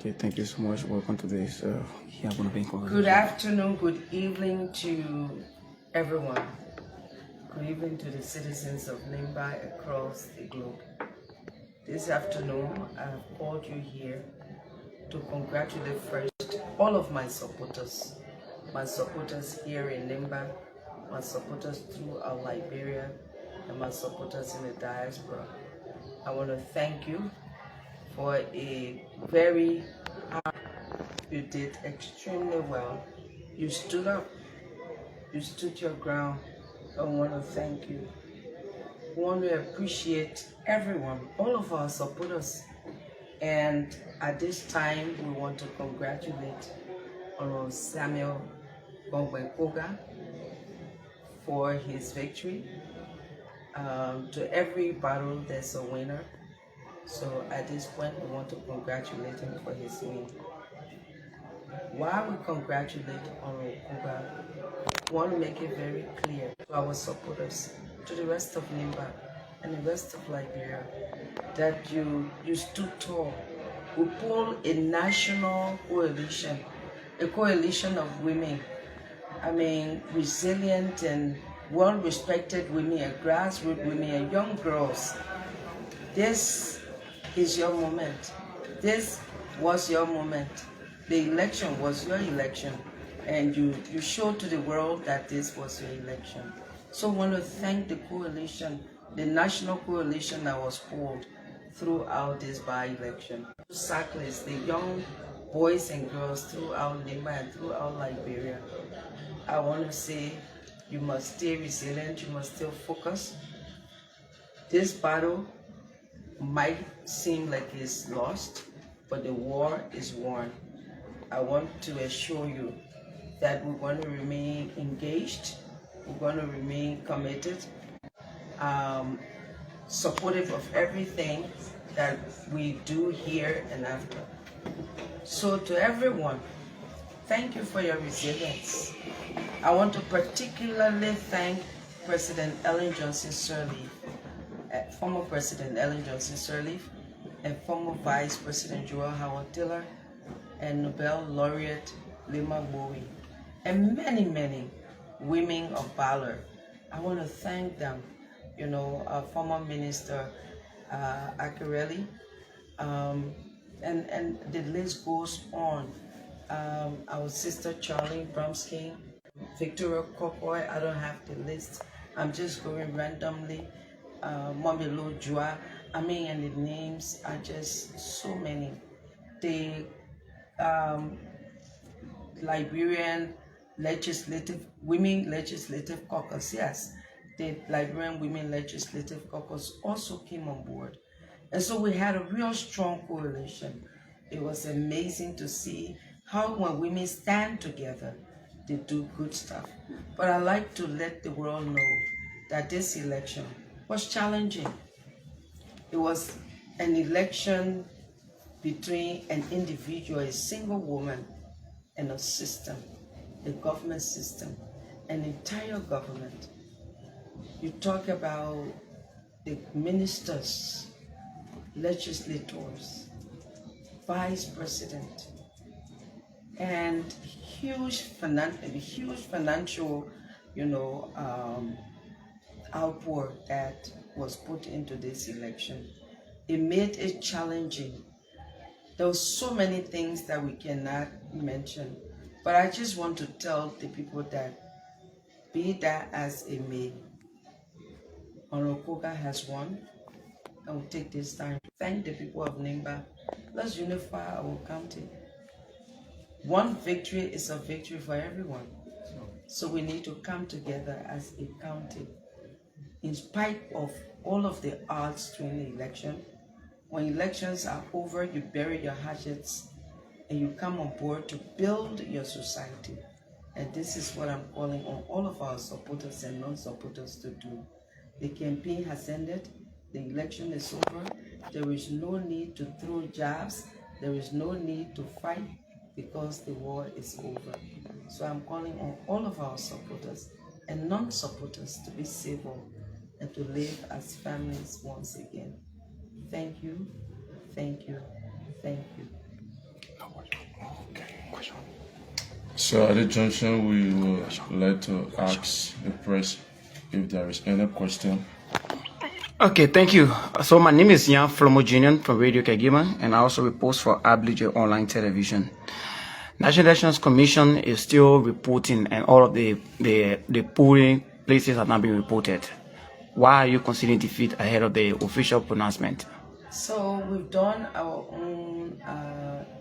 Okay, thank you so much. Welcome to this Good afternoon, good evening to everyone. Good evening to the citizens of Nimba across the globe. This afternoon, I have called you here to congratulate first all of my supporters here in Nimba, my supporters throughout Liberia, and my supporters in the diaspora. I want to thank you for a very you did extremely well. You stood up. You stood your ground. I want to thank you. I want to appreciate everyone, all of our supporters. And at this time, we want to congratulate Honorable Samuel Gongloe-Weh for his victory. To every battle, there's a winner. So at this point, we want to congratulate him for his win. While we congratulate Honorable Kuga, we want to make it very clear to our supporters, to the rest of Nimba and the rest of Liberia, that you stood tall. We pulled a national coalition, a coalition of women. I mean, resilient and well-respected women, grassroots women, young girls. This is your moment. This was your moment. The election was your election, and you showed to the world that this was your election. So I want to thank the coalition, the national coalition that was pulled throughout this by-election. Cyclists, the young boys and girls throughout Nimba and throughout Liberia. I want to say you must stay resilient, you must still focus. This battle might seem like it's lost, but the war is won. I want to assure you that we're going to remain engaged, we're going to remain committed, supportive of everything that we do here and after. So to everyone, thank you for your resilience. I want to particularly thank President Ellen Johnson Sirleaf, former President Ellen Johnson Sirleaf, and former Vice President Joel Howard Taylor, and Nobel laureate Nimba County, and many, many women of valor. I want to thank them. You know, our former minister Akirelli, and the list goes on. Our sister Charlie Bromsky, Victoria Kokoy. I don't have the list. I'm just going randomly. Momilo Jua. I mean, and the names are just so many. The Liberian Women Legislative Caucus, yes, the Liberian Women Legislative Caucus also came on board. And so we had a real strong coalition. It was amazing to see how when women stand together, they do good stuff. But I like to let the world know that this election was challenging. It was an election between an individual, a single woman, and a system, a government system, an entire government. You talk about the ministers, legislators, vice president, and huge financial, outpour that was put into this election. It made it challenging. There were so many things that we cannot mention, but I just want to tell the people that, be that as it may, Honorable Kuga has won. I will take this time to thank the people of Nimba. Let's unify our county. One victory is a victory for everyone. So we need to come together as a county. In spite of all of the odds during the election, when elections are over, you bury your hatchets and you come on board to build your society. And this is what I'm calling on all of our supporters and non-supporters to do. The campaign has ended. The election is over. There is no need to throw jabs. There is no need to fight because the war is over. So I'm calling on all of our supporters and non-supporters to be civil and to live as families once again. Thank you, thank you, thank you. So at this junction, we would like to ask the press if there is any question. Okay, thank you. So my name is Jan Flomo Jr. from Radio Kagima, and I also report for Ablije Online Television. National Elections Commission is still reporting, and all of the polling places have not been reported. Why are you considering defeat ahead of the official pronouncement? So we've done our own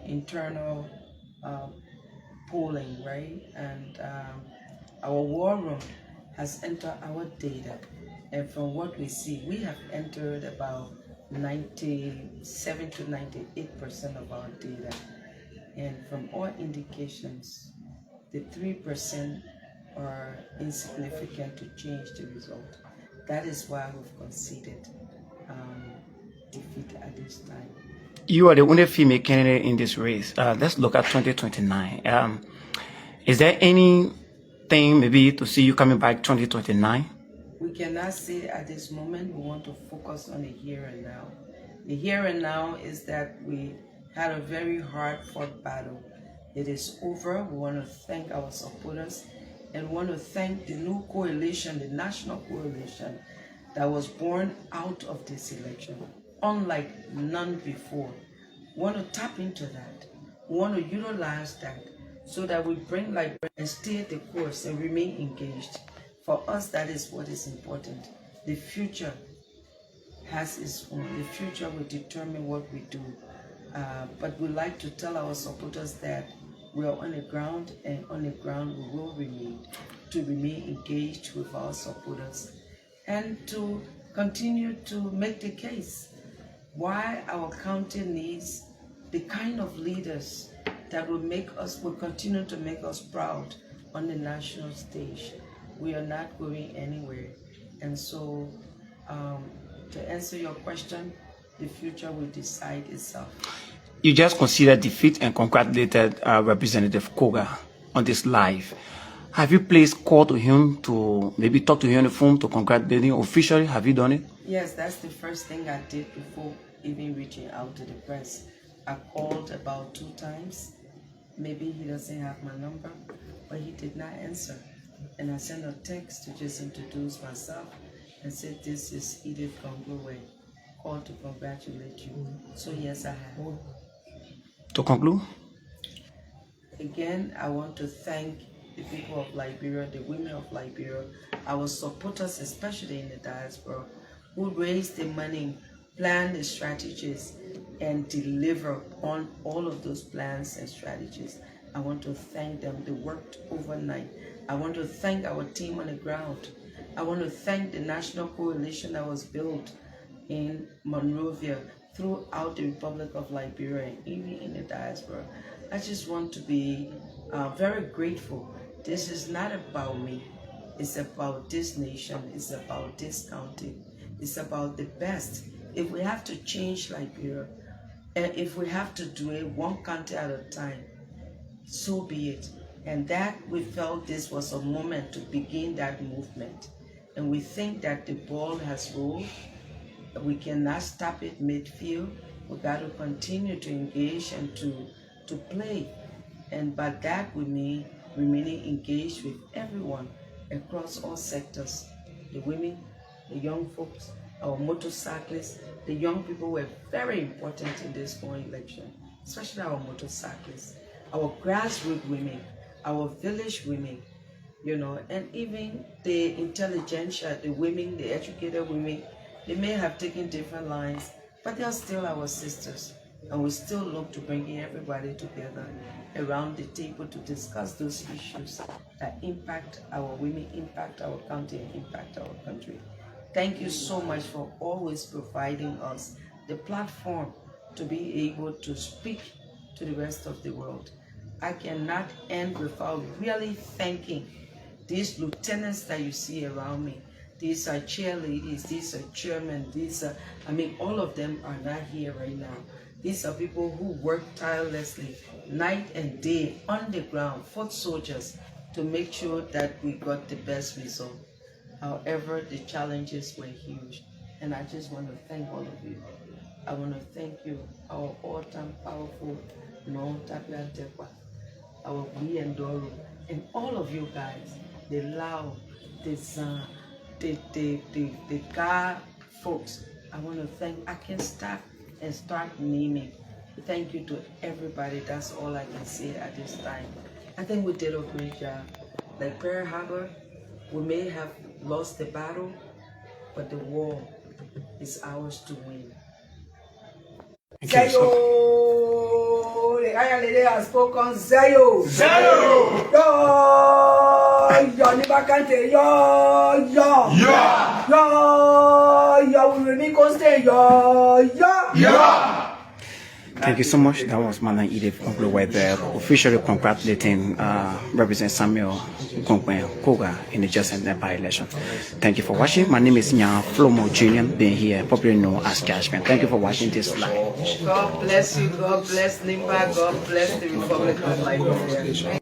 internal polling, right? And our war room has entered our data. And from what we see, we have entered about 97 to 98% of our data. And from all indications, the 3% are insignificant to change the result. That is why we've conceded defeat at this time. You are the only female candidate in this race. Let's look at 2029. Is there anything maybe to see you coming back 2029? We cannot say at this moment. We want to focus on the here and now. The here and now is that we had a very hard-fought battle. It is over. We want to thank our supporters and want to thank the new coalition, the national coalition that was born out of this election, unlike none before. We want to tap into that. We want to utilize that so that we bring Liberia and stay the course and remain engaged. For us, that is what is important. The future has its own. The future will determine what we do. But we like to tell our supporters that we are on the ground, and on the ground we will remain, to remain engaged with our supporters and to continue to make the case why our county needs the kind of leaders that will continue to make us proud on the national stage. We are not going anywhere. And so, to answer your question, the future will decide itself. You just considered defeat and congratulated Representative Koga on this live. Have you placed call to him to maybe talk to him on the phone to congratulate him officially? Have you done it? Yes, that's the first thing I did before even reaching out to the press. I called about 2 times. Maybe he doesn't have my number, but he did not answer. And I sent a text to just introduce myself and said, this is Edith Gongloe-Weh. Called to congratulate you. So yes, I have. To conclude? Again, I want to thank the people of Liberia, the women of Liberia, our supporters, especially in the diaspora, who raised the money, plan the strategies, and deliver on all of those plans and strategies. I want to thank them. They worked overnight. I want to thank our team on the ground. I want to thank the national coalition that was built in Monrovia, throughout the Republic of Liberia, and even in the diaspora. I just want to be very grateful. This is not about me. It's about this nation. It's about this county. It's about the best. If we have to change Liberia, and if we have to do it one county at a time, so be it. And that we felt this was a moment to begin that movement. And we think that the ball has rolled. We cannot stop it midfield. We got to continue to engage and to play. And by that we mean remaining engaged with everyone across all sectors. The women, the young folks, our motorcyclists. The young people were very important in this foreign election, especially our motorcyclists, our grassroots women, our village women, you know, and even the intelligentsia, the women, the educated women. They may have taken different lines, but they are still our sisters. And we still look to bringing everybody together around the table to discuss those issues that impact our women, impact our county, and impact our country. Thank you so much for always providing us the platform to be able to speak to the rest of the world. I cannot end without really thanking these lieutenants that you see around me. These are cheerleaders, these are chairmen, all of them are not here right now. These are people who work tirelessly, night and day, on the ground, foot soldiers, to make sure that we got the best result. However, the challenges were huge. And I just want to thank all of you. I want to thank you, our all-time powerful, our we and Doro, and all of you guys, the Lao, the Zan, the Ga folks. I want to thank. I can start naming. Thank you to everybody. That's all I can say at this time. I think we did a great job. Like Pearl Harbor, we may have lost the battle, but the war is ours to win. Zayo! The Iron Lady has spoken. Zayo! Zayo! Yo! Yo! Nimba County. Yo! Yo! Yeah! Yo! Yo! We will be constant. Yo! Yo! Yeah! Thank you so much. That was Madam Edith Gongloe-Weh there, officially congratulating Representative Samuel Koga in the just ended by-election. Thank you for watching. My name is Nimba County being here, popularly known as Cashman. Thank you for watching this live. God bless you. God bless Nimba. God bless the Republic of Liberia.